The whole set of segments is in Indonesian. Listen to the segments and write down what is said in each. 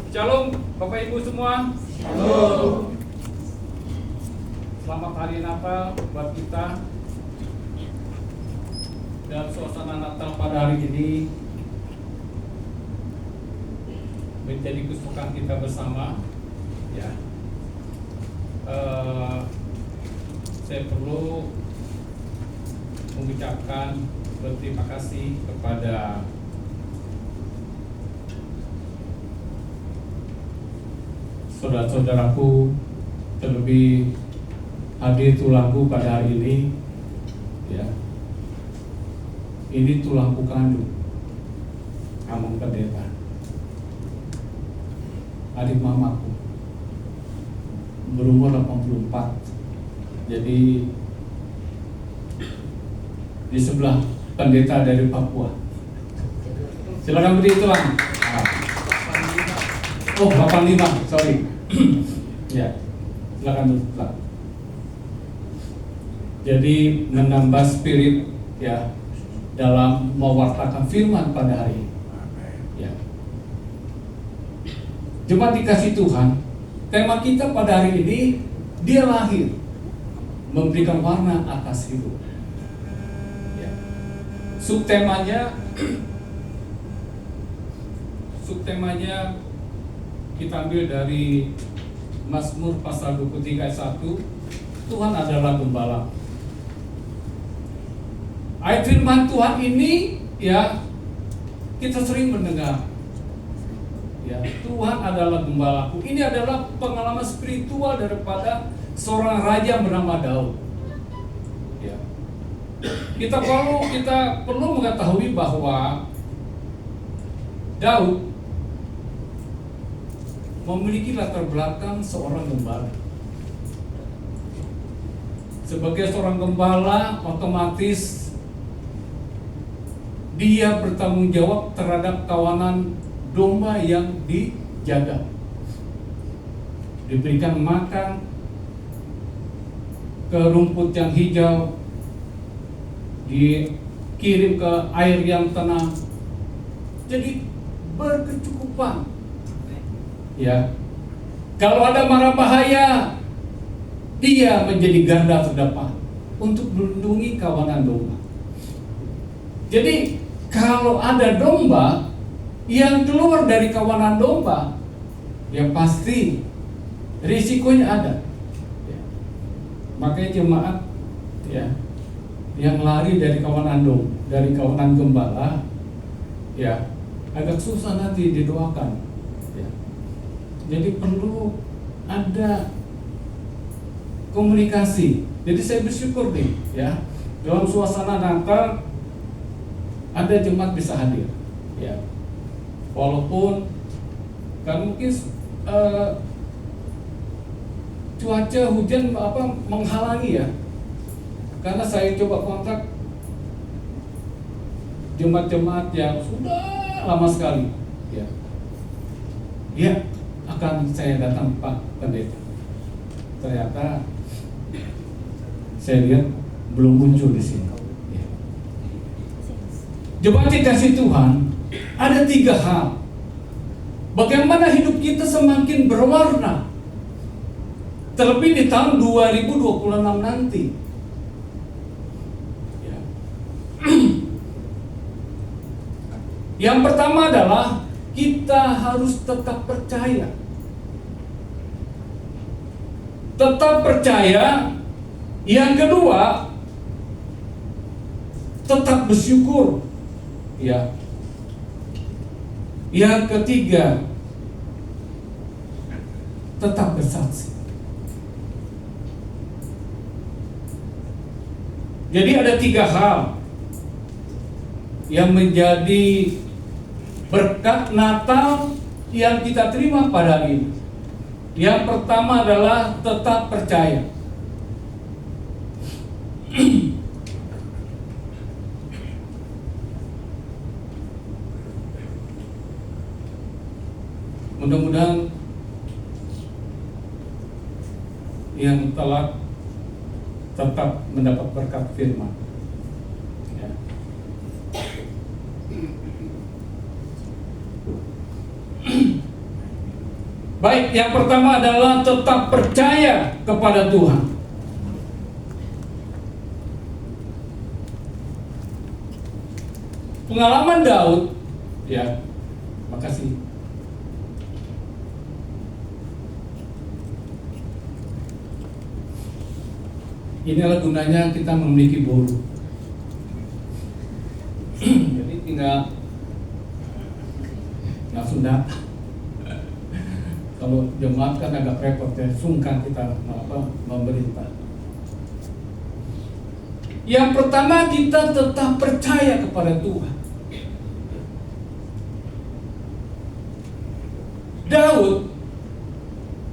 Shalom Bapak Ibu semua. Shalom. Selamat hari Natal buat kita. Dan suasana Natal pada hari ini menjadi kesukaan kita bersama. Ya, saya perlu mengucapkan berterima kasih kepada saudara-saudaraku, terlebih hadir tulangku pada hari ini. Ya, ini tulangku kandung, Among Pendeta, adik mamaku, berumur 84. Jadi di sebelah pendeta dari Papua. Silakan beri tulang. Oh, 85, sorry. Ya, silakan tulang. Jadi menambah spirit ya dalam mewartakan firman pada hari ini. Ya. Jemaat dikasih Tuhan, tema kita pada hari ini, dia lahir memberikan warna atas hidup. Ya. Subtemanya kita ambil dari Mazmur pasal 23 ayat 1. Tuhan adalah gembala. Ayat firman Tuhan ini ya kita sering mendengar. Ya, Tuhan adalah gembalaku. Ini adalah pengalaman spiritual daripada seorang raja bernama Daud. Ya. Kita perlu mengetahui bahwa Daud memiliki latar belakang seorang gembala. Sebagai seorang gembala, otomatis dia bertanggung jawab terhadap kawanan domba yang dijaga. Diberikan makan ke rumput yang hijau, dikirim ke air yang tenang. Jadi berkecukupan. Ya, kalau ada mara bahaya, dia menjadi garda terdepan untuk melindungi kawanan domba. Jadi kalau ada domba yang keluar dari kawanan domba, ya pasti risikonya ada. Ya. Makanya jemaat ya yang lari dari kawanan dari kawanan gembala, ya agak susah nanti didoakan. Jadi perlu ada komunikasi. Jadi saya bersyukur nih, ya dalam suasana Natal ada jemaat bisa hadir, ya walaupun kan mungkin cuaca hujan menghalangi ya. Karena saya coba kontak jemaat-jemaat yang sudah lama sekali, ya akan saya datang Pak Pendeta. Ternyata saya lihat belum muncul di sini. Ya. Jemaat dikasih Tuhan, ada 3 hal. Bagaimana hidup kita semakin berwarna, terlebih di tahun 2026 nanti. Ya. Yang pertama adalah kita harus tetap percaya. Tetap percaya. Yang kedua, tetap bersyukur. Ya. Yang ketiga, tetap bersaksi. Jadi ada 3 hal yang menjadi berkat Natal yang kita terima pada hari ini. Yang pertama adalah tetap percaya. Mudah-mudahan yang telah tetap mendapat berkat firman. Ya. Baik, yang pertama adalah tetap percaya kepada Tuhan. Pengalaman Daud, ya, makasih. Inilah gunanya kita memiliki guru. Jadi tinggal Sunda. Kalau jemaat kan agak repot ya, sungkan kita memerintah. Yang pertama, kita tetap percaya kepada Tuhan. Daud,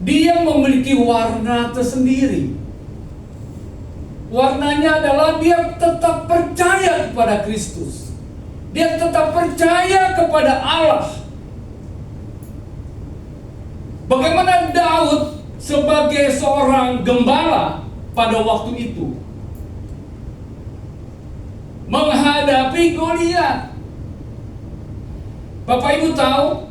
dia memiliki warna tersendiri. Warnanya adalah dia tetap percaya kepada Kristus. Dia tetap percaya kepada Allah. Bagaimana Daud sebagai seorang gembala pada waktu itu menghadapi Goliat. Bapak Ibu tahu,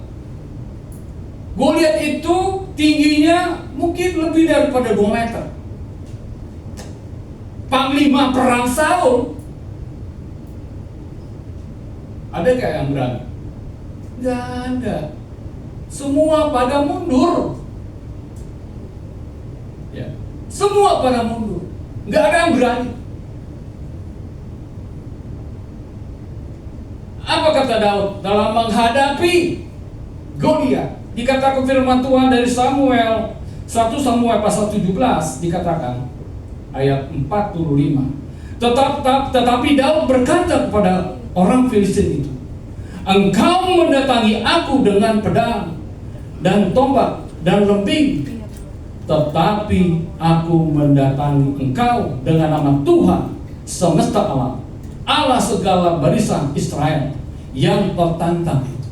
Goliat itu tingginya mungkin lebih daripada 2 meter. Panglima perang Saul, ada gak yang berani? Gak ada. Semua pada mundur. Ya, semua pada mundur. Gak ada yang berani. Apa kata Daud dalam menghadapi Goliat? Dikatakan firman Tuhan dari Samuel 1 Samuel pasal 17, dikatakan ayat 45. Tetapi Daud berkata kepada orang Filistin itu, "Engkau mendatangi aku dengan pedang dan tombak dan lembing, tetapi aku mendatangi engkau dengan nama Tuhan semesta alam, Allah segala barisan Israel yang tertantang itu."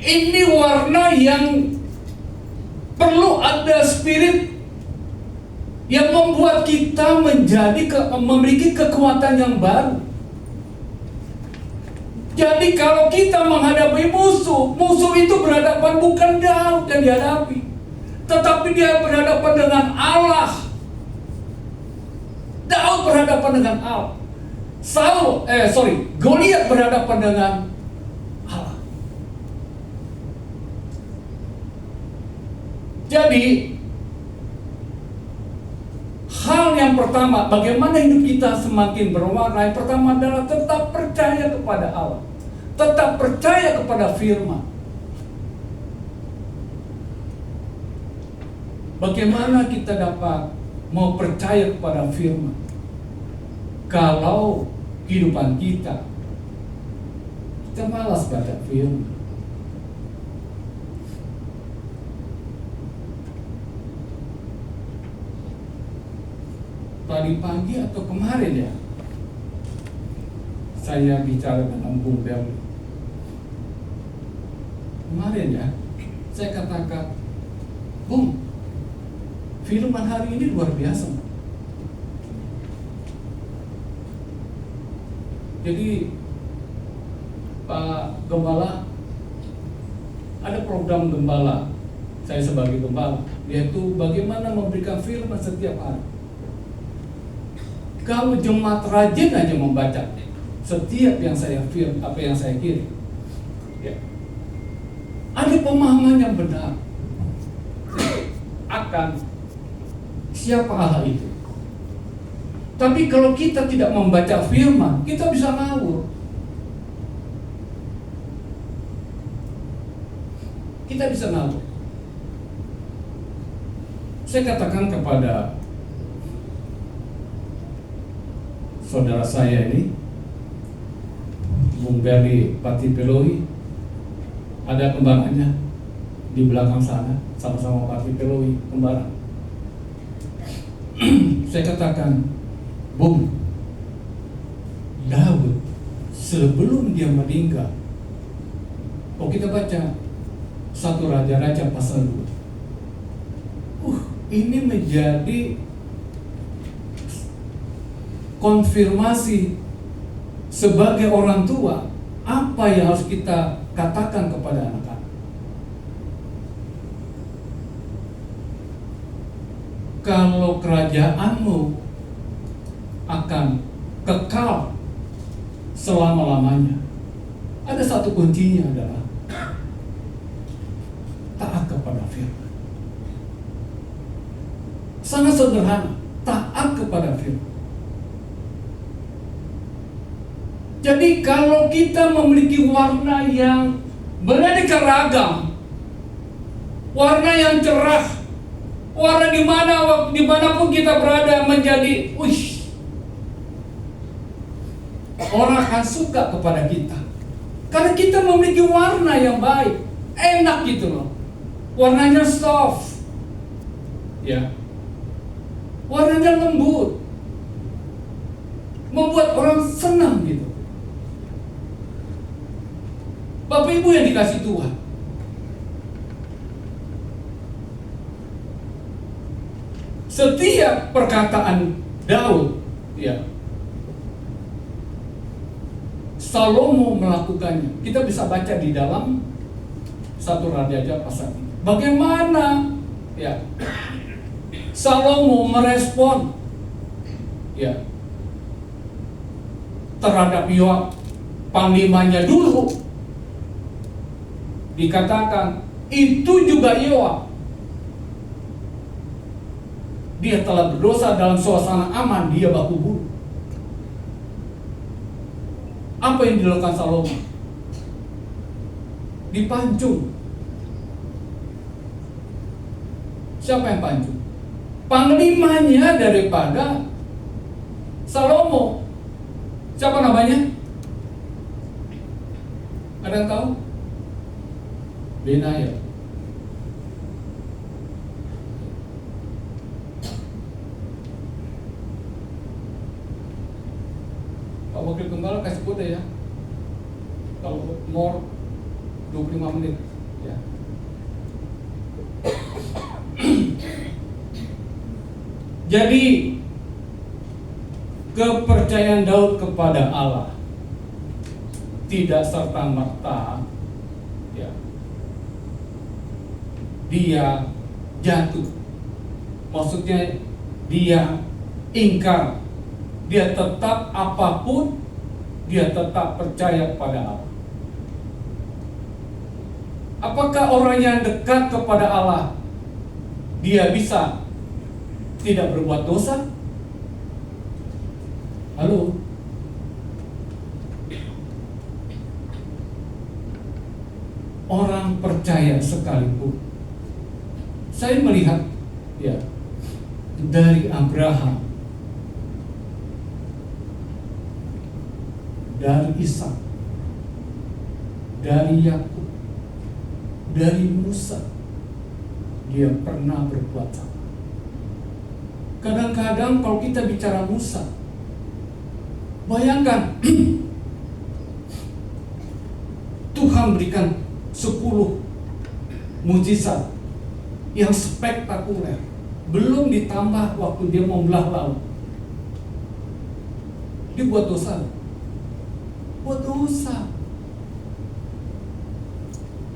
Ini warna yang perlu ada spirit yang membuat kita memiliki kekuatan yang baru. Jadi kalau kita menghadapi musuh itu berhadapan bukan Daud yang dihadapi, tetapi dia berhadapan dengan Allah. Daud berhadapan dengan Allah. Goliat berhadapan dengan Allah. Jadi hal yang pertama, bagaimana hidup kita semakin berwarna? Yang pertama adalah tetap percaya kepada Allah, tetap percaya kepada firman. Bagaimana kita dapat mau percaya kepada firman kalau kehidupan kita malas baca firman? Tadi pagi atau kemarin ya, saya bicara dengan Bung Bel. Kemarin ya, saya katakan, Bung, firman hari ini luar biasa. Jadi Pak Gembala, ada program Gembala, saya sebagai Gembala, yaitu bagaimana memberikan firman setiap hari. Kalau jemaat rajin aja membaca setiap yang saya kirim, ya, ada pemahaman yang benar akan siapa Allah itu. Tapi kalau kita tidak membaca firman, kita bisa ngawur. Kita bisa ngawur. Saya katakan kepada saudara saya ini, Bung Berli Pati Peloi, ada kembarannya di belakang sana, sama-sama Pati Peloi, kembaran. Saya katakan, Bung, Daud sebelum dia meninggal, kita baca 1 Raja-Raja pasal 2. Ini menjadi konfirmasi sebagai orang tua, apa yang harus kita katakan kepada anak-anak, kalau kerajaanmu akan kekal selama-lamanya, ada satu kuncinya adalah taat kepada firman. Sangat sederhana, taat kepada firman. Jadi kalau kita memiliki warna yang beraneka ragam, warna yang cerah, warna dimanapun kita berada menjadi, orang akan suka kepada kita. Karena kita memiliki warna yang baik, enak gitu loh. Warnanya soft, ya, warnanya lembut, membuat orang senang gitu. Bapak Ibu yang dikasih Tuhan, setiap perkataan Daud, ya, Salomo melakukannya. Kita bisa baca di dalam 1 Raja pasal 3. Bagaimana, ya, Salomo merespon, ya, terhadap Yoab, panglimanya dulu. Dikatakan itu juga Yoab, dia telah berdosa dalam suasana aman, dia baku bunuh. Apa yang dilakukan Salomo? Dipancung. Siapa yang pancung? Panglimanya daripada Salomo. Siapa namanya? Ada yang tahu? Benaya. Pak Wakil Gembala kasih kode ya. Kalau more 25 menit ya. Jadi kepercayaan Daud kepada Allah tidak serta-merta, ya, dia jatuh. Maksudnya dia ingkar. Dia tetap apapun, dia tetap percaya pada Allah. Apakah orang yang dekat kepada Allah, dia bisa tidak berbuat dosa? Halo? Orang percaya sekalipun. Saya melihat, ya, dari Abraham, dari Ishak, dari Yakub, dari Musa, dia pernah berbuat salah. Kadang-kadang kalau kita bicara Musa, bayangkan Tuhan berikan 10 mujizat yang spektakuler, belum ditambah waktu dia membelah laut. Dia buat dosa. Buat dosa.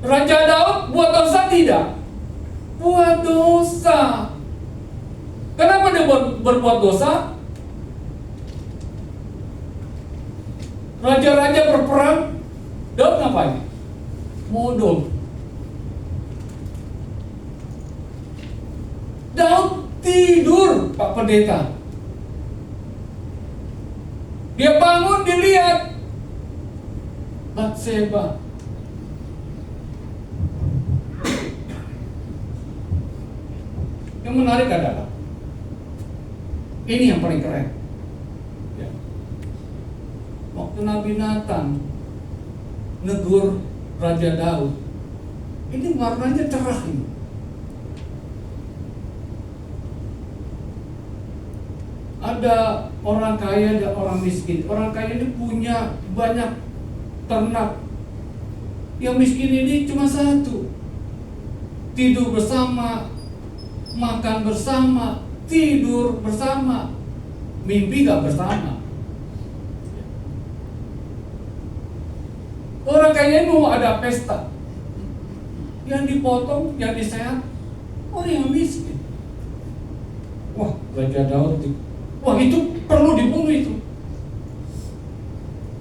Raja Daud buat dosa tidak? Buat dosa. Kenapa dia berbuat dosa? Raja-raja berperang, Daud ngapain? Modal. Daud tidur, Pak Pendeta. Dia bangun, dilihat Batseba. Yang menarik adalah ini yang paling keren, ya. Waktu Nabi Nathan negur Raja Daud, ini warnanya cerah ini. Ada orang kaya, ada orang miskin. Orang kaya ini punya banyak ternak. Yang miskin ini cuma satu. Tidur bersama, makan bersama, tidur bersama, mimpi gak bersama. Orang kaya ini mau ada pesta, yang dipotong, yang disehat orang yang miskin. Wah, Raja Daud, wah itu perlu dibunuh itu,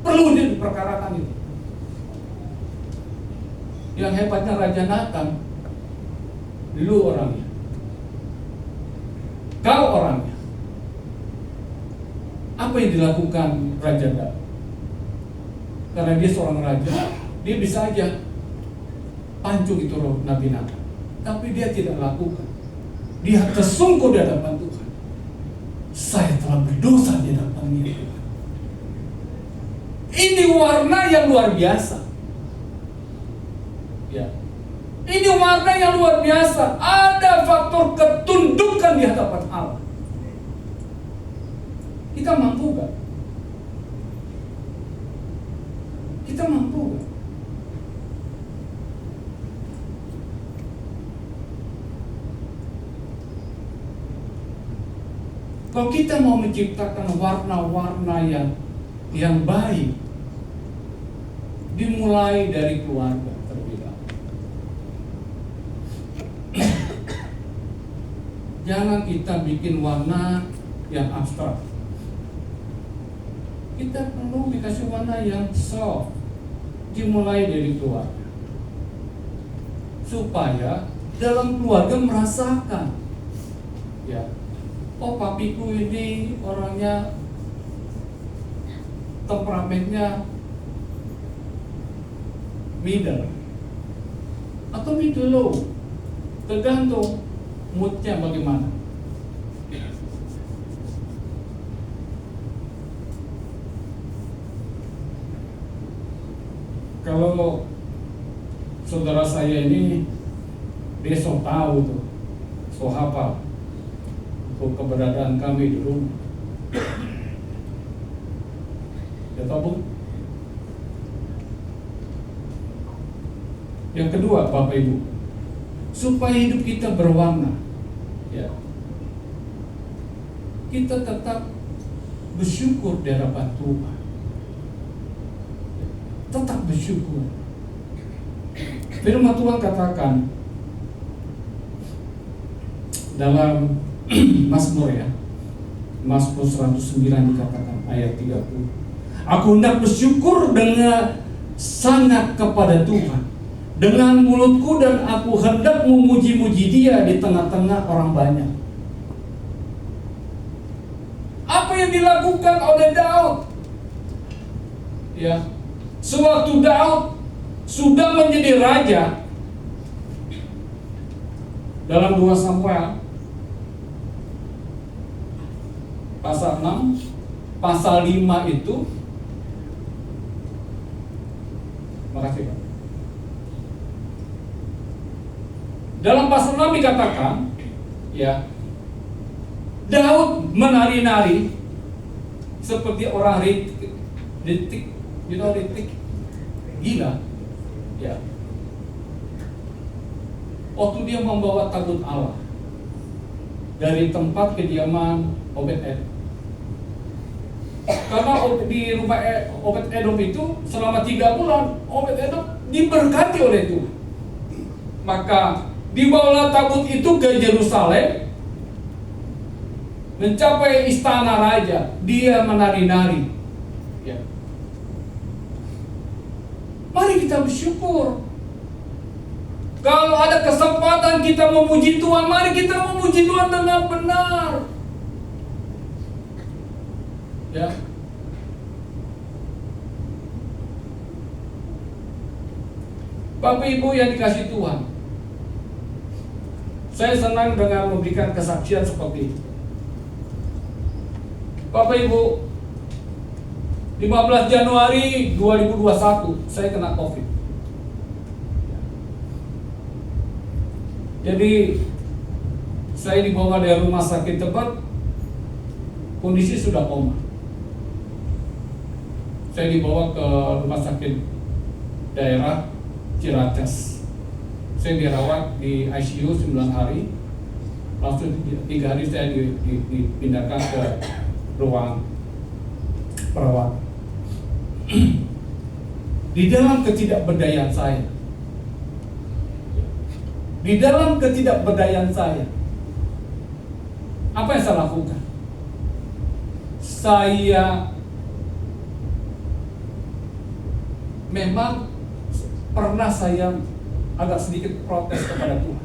perlu diperkarakan itu. Yang hebatnya Raja Nathan, lu orangnya, kau orangnya. Apa yang dilakukan Raja Daud? Karena dia seorang raja, dia bisa aja pancung itu roh Nabi Nathan, tapi dia tidak lakukan. Dia tersungkur di hadapan Tuhan. Saya telah berdosa di hadapan Tuhan. Ini warna yang luar biasa. Ya, ini warna yang luar biasa. Ada faktor ketundukan di hadapan Allah. Kita mampu gak? Kita mampu gak? Kalau kita mau menciptakan warna-warna yang baik, dimulai dari keluarga terlebih dahulu. Jangan kita bikin warna yang abstrak. Kita perlu dikasih warna yang soft, dimulai dari keluarga, supaya dalam keluarga merasakan, ya, oh papiku ini orangnya temperamennya middle atau middle low, tergantung moodnya bagaimana. Kalau saudara saya ini, dia so tahu tuh, so hafal untuk keberadaan kami di rumah. Ya tahu, Bu? Yang kedua, Bapak Ibu, supaya hidup kita berwarna, ya, kita tetap bersyukur di hadapan Tuhan. Tetap bersyukur. Firman Tuhan katakan dalam Mazmur, ya, Mazmur 109 dikatakan ayat 30. Aku hendak bersyukur dengan sangat kepada Tuhan dengan mulutku, dan aku hendak memuji-muji Dia di tengah-tengah orang banyak. Apa yang dilakukan oleh Daud? Ya, sewaktu Daud sudah menjadi raja, dalam 2 Samuel pasal 6, pasal 5 itu, makasih Pak. Dalam pasal 6 dikatakan, ya, Daud menari-nari seperti orang ritik, ritik, gila, ya. Waktu dia membawa tabut Allah dari tempat kediaman Obed-Edom. Karena di rumah Obed-Edom itu selama 3 bulan Obed-Edom diberkati oleh Tuhan. Maka dibawalah tabut itu ke Yerusalem, mencapai istana raja. Dia menari-nari, ya. Mari kita bersyukur. Kalau ada kesempatan kita memuji Tuhan, mari kita memuji Tuhan dengan benar, ya. Bapak Ibu yang dikasihi Tuhan, saya senang dengan memberikan kesaksian seperti itu. Bapak Ibu, 15 Januari 2021 saya kena COVID. Jadi saya dibawa dari rumah sakit Tebet, kondisi sudah koma. Saya dibawa ke rumah sakit daerah Ciracas. Saya dirawat di ICU 9 hari. Langsung 3 hari saya dipindahkan ke ruang perawat. Di di dalam ketidakberdayaan saya. Di dalam ketidakberdayaan saya, apa yang saya lakukan? Saya memang pernah saya agak sedikit protes kepada Tuhan.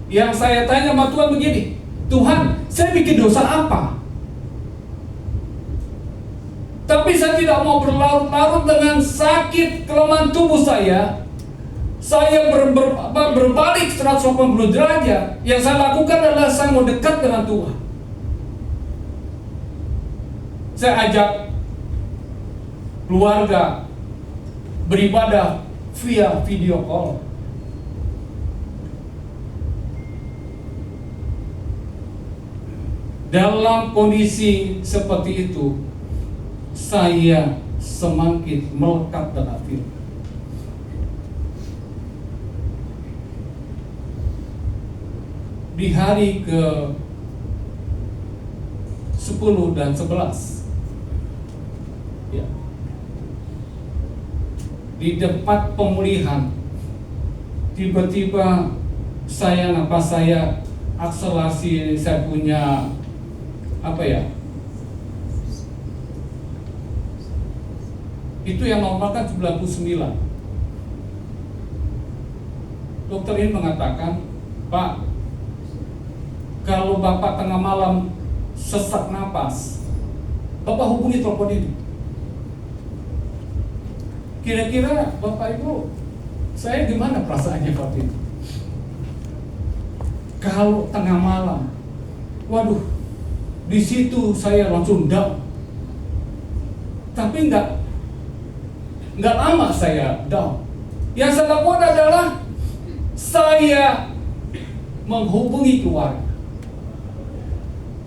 Yang saya tanya sama Tuhan begini, Tuhan, saya bikin dosa apa? Tapi saya tidak mau berlarut-larut dengan sakit kelemahan tubuh saya. Saya berbalik 180 derajat. Yang saya lakukan adalah saya mau dekat dengan Tuhan. Saya ajak keluarga beribadah via video call. Dalam kondisi seperti itu, saya semakin melekat dengan firman. Di hari ke 10 dan 11, ya, di tempat pemulihan, tiba-tiba saya akselerasi, saya punya itu yang normal kan 99. Dokter ini mengatakan, Pak, kalau Bapak tengah malam sesak napas, Bapak hubungi telepon ini. Kira-kira Bapak Ibu, saya gimana perasaannya waktu itu? Kalau tengah malam, waduh, di situ saya langsung down. Tapi nggak lama saya down. Yang saya lakukan adalah saya menghubungi keluarga.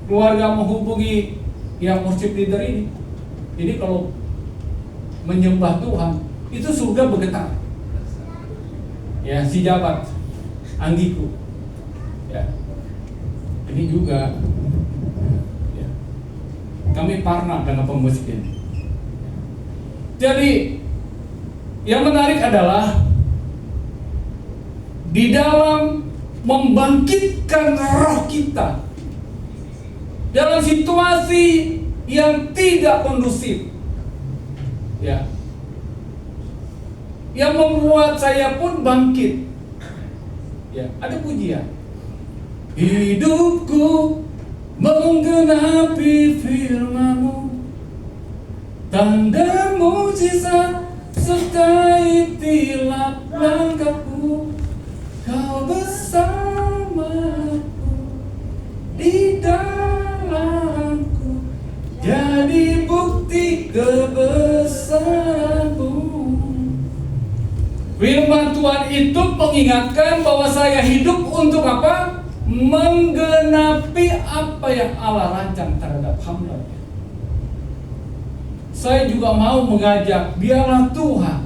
Keluarga menghubungi yang worship leader ini. Ini kalau menyembah Tuhan, itu surga bergetar. Ya, si jabat Anggiku. Ya. Ini juga ya, kami parna dengan pemusik ini. Jadi yang menarik adalah di dalam membangkitkan roh kita dalam situasi yang tidak kondusif, ya, yang membuat saya pun bangkit. Ya, ada pujian. Hidupku menggenapi firman-Mu, tanda mukjizat sertai tiap langkahku. Kau bersamaku di dalamku, jadi bukti kebesaran-Mu. Firman Tuhan itu mengingatkan bahwa saya hidup untuk apa? Menggenapi apa yang Allah rancang terhadap hamba-Nya. Saya juga mau mengajak, biarlah Tuhan,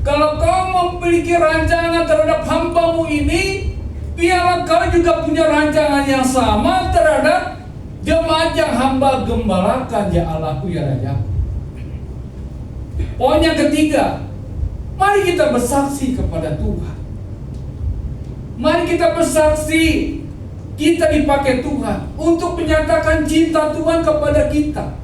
kalau kau memiliki rancangan terhadap hamba-Mu ini, biarlah kau juga punya rancangan yang sama terhadap jemaat yang hamba gembalakan, ya Allahku, ya Rajaku. Poin yang ketiga, mari kita bersaksi kepada Tuhan. Mari kita bersaksi, kita dipakai Tuhan untuk menyatakan cinta Tuhan kepada kita.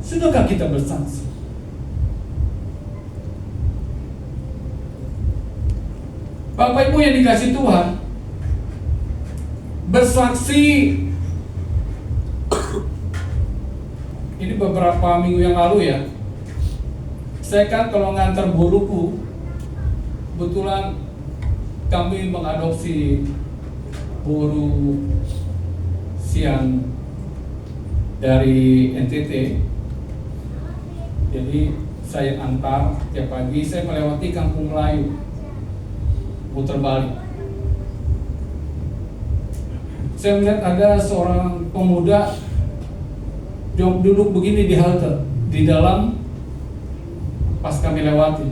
Sudahkah kita bersaksi? Bapak Ibu yang dikasih Tuhan, bersaksi ini beberapa minggu yang lalu ya. Saya kan kalau ngantar guruku, kebetulan kami mengadopsi guru siang dari NTT. Jadi saya antar tiap pagi, saya melewati Kampung Melayu, putar balik. Saya melihat ada seorang pemuda duduk begini di halte, di dalam pas kami lewati.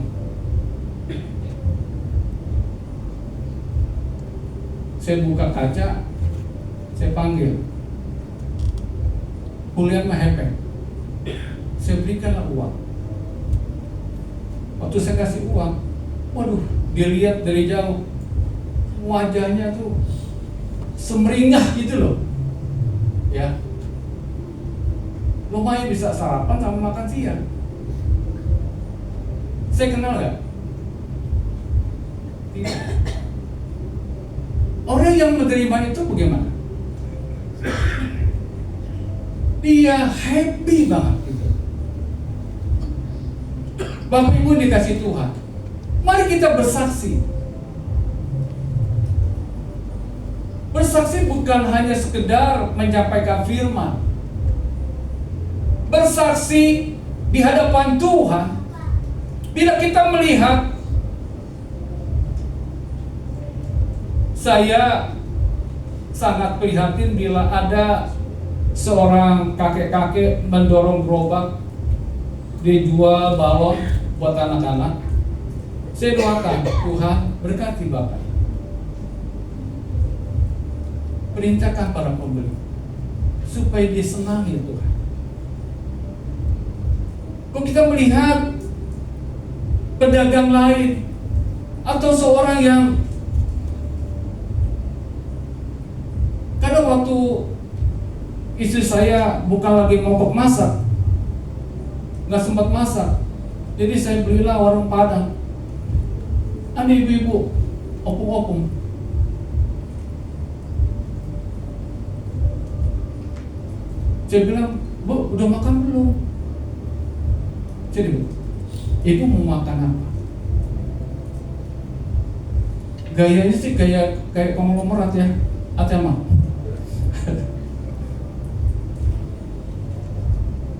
Saya buka kaca, saya panggil, Hulian mah hepeng. Saya berikanlah uang. Waktu saya kasih uang, waduh, dilihat dari jauh, wajahnya tuh semeringah gitu loh, ya. Lumayan bisa sarapan sama makan siang. Saya kenal nggak? Tidak. Orang yang menerima itu bagaimana? Dia happy banget gitu. Bapak Ibu dikasih Tuhan, mari kita bersaksi. Bersaksi bukan hanya sekedar menyampaikan firman. Bersaksi di hadapan Tuhan. Bila kita melihat, saya sangat prihatin bila ada seorang kakek-kakek mendorong gerobak, dijual balon buat anak-anak. Saya doakan, Tuhan berkati Bapak. Perintahkan para pembeli supaya dia senang ya Tuhan. Kok kita melihat pedagang lain atau seorang yang kadang waktu istri saya bukan lagi mogok masak, nggak sempat masak, jadi saya belilah warung Padang. Ada ibu-ibu opung-opung, saya bilang, Bu, udah makan belum? Jadi Bu, ibu mau makan apa? Gayanya sih kayak konglomerat ya, Atema.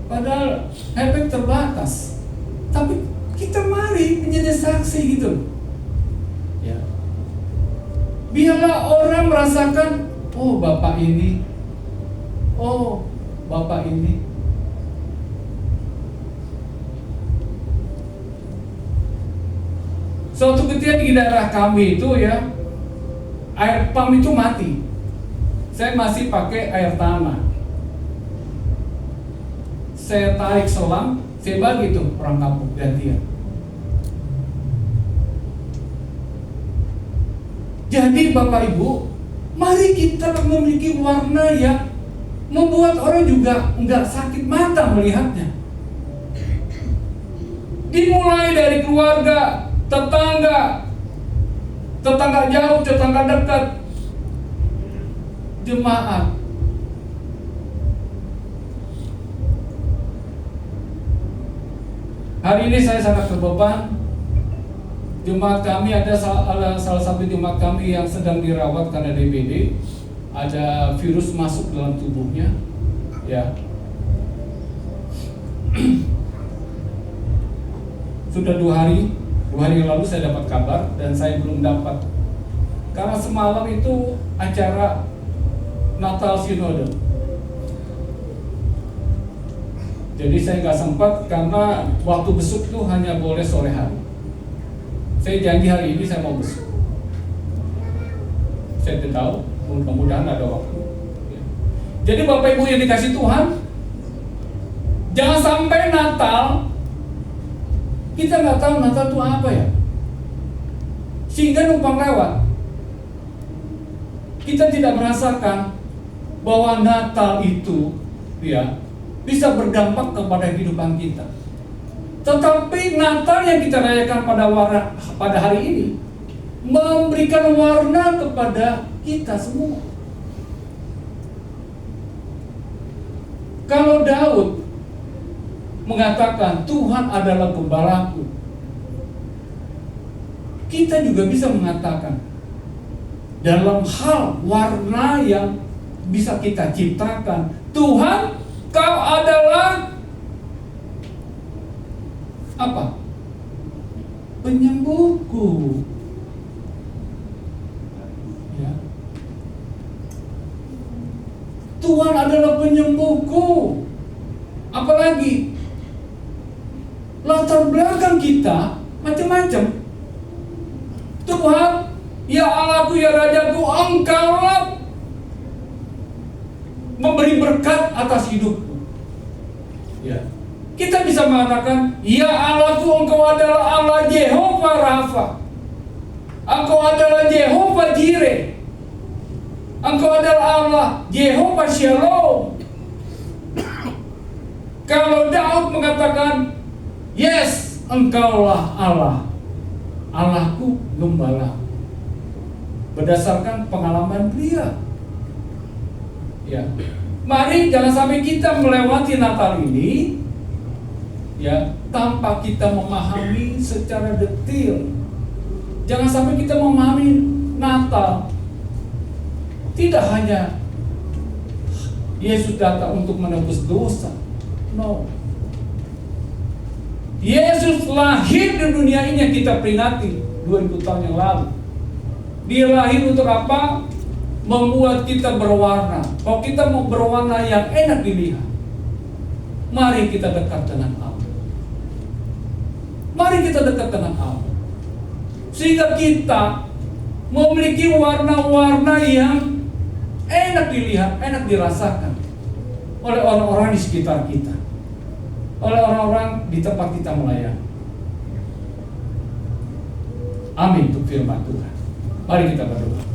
Padahal efek terbatas, tapi kita mari menjadi saksi gitu. Ya. Biarlah orang merasakan, oh Bapak ini, oh Bapak ini. Suatu ketika di daerah kami itu ya, air pump itu mati. Saya masih pakai air tanah. Saya tarik selang, saya bagi tuh orang kampung gantian. Jadi Bapak Ibu, mari kita memiliki warna yang membuat orang juga nggak sakit mata melihatnya. Dimulai dari keluarga, tetangga jauh, tetangga dekat, jemaat. Hari ini saya sangat terbeban. Jemaat kami ada salah satu jemaat kami yang sedang dirawat karena DBD, ada virus masuk dalam tubuhnya, ya. Sudah 2 hari yang lalu saya dapat kabar dan saya belum dapat, karena semalam itu acara Natal Sinode. Jadi saya nggak sempat karena waktu besuk tuh hanya boleh sore hari. Saya janji hari ini saya mau besuk. Saya tidak tahu, mudah-mudahan ada waktu. Jadi Bapak Ibu yang dikasih Tuhan, jangan sampai Natal kita nggak tahu Natal itu apa ya, sehingga numpang lewat. Kita tidak merasakan bahwa Natal itu ya bisa berdampak kepada kehidupan kita. Tetapi Natal yang kita rayakan pada hari ini memberikan warna kepada kita semua. Kalau Daud mengatakan Tuhan adalah gembalaku, kita juga bisa mengatakan dalam hal warna yang bisa kita ciptakan, Tuhan, Kau adalah apa? Penyembuhku. Ya. Tuhan adalah penyembuhku. Apalagi latar belakang kita macam-macam. Tuhan, ya Allahku, ya Rajaku, Engkaulah memberi berkat atas hidupku. Ya. Kita bisa mengatakan, ya Allahku, Engkau adalah Allah Jehovah Rafa. Engkau adalah Jehovah Jireh. Engkau adalah Allah Jehovah Shalom. Kalau Daud mengatakan, yes, Engkaulah Allah, Allahku gembala, berdasarkan pengalaman dia. Ya, mari jangan sampai kita melewati Natal ini, ya, tanpa kita memahami secara detail. Jangan sampai kita memahami Natal tidak hanya Yesus datang untuk menebus dosa. No. Yesus lahir di dunia ini yang kita peringati 2000 tahun yang lalu. Dia lahir untuk apa? Membuat kita berwarna. Kalau kita mau berwarna yang enak dilihat, mari kita dekat dengan Allah. Mari kita dekat dengan Allah, sehingga kita memiliki warna-warna yang enak dilihat, enak dirasakan oleh orang-orang di sekitar kita, oleh orang-orang di tempat kita melayani. Amin untuk firman Tuhan. Mari kita berdoa.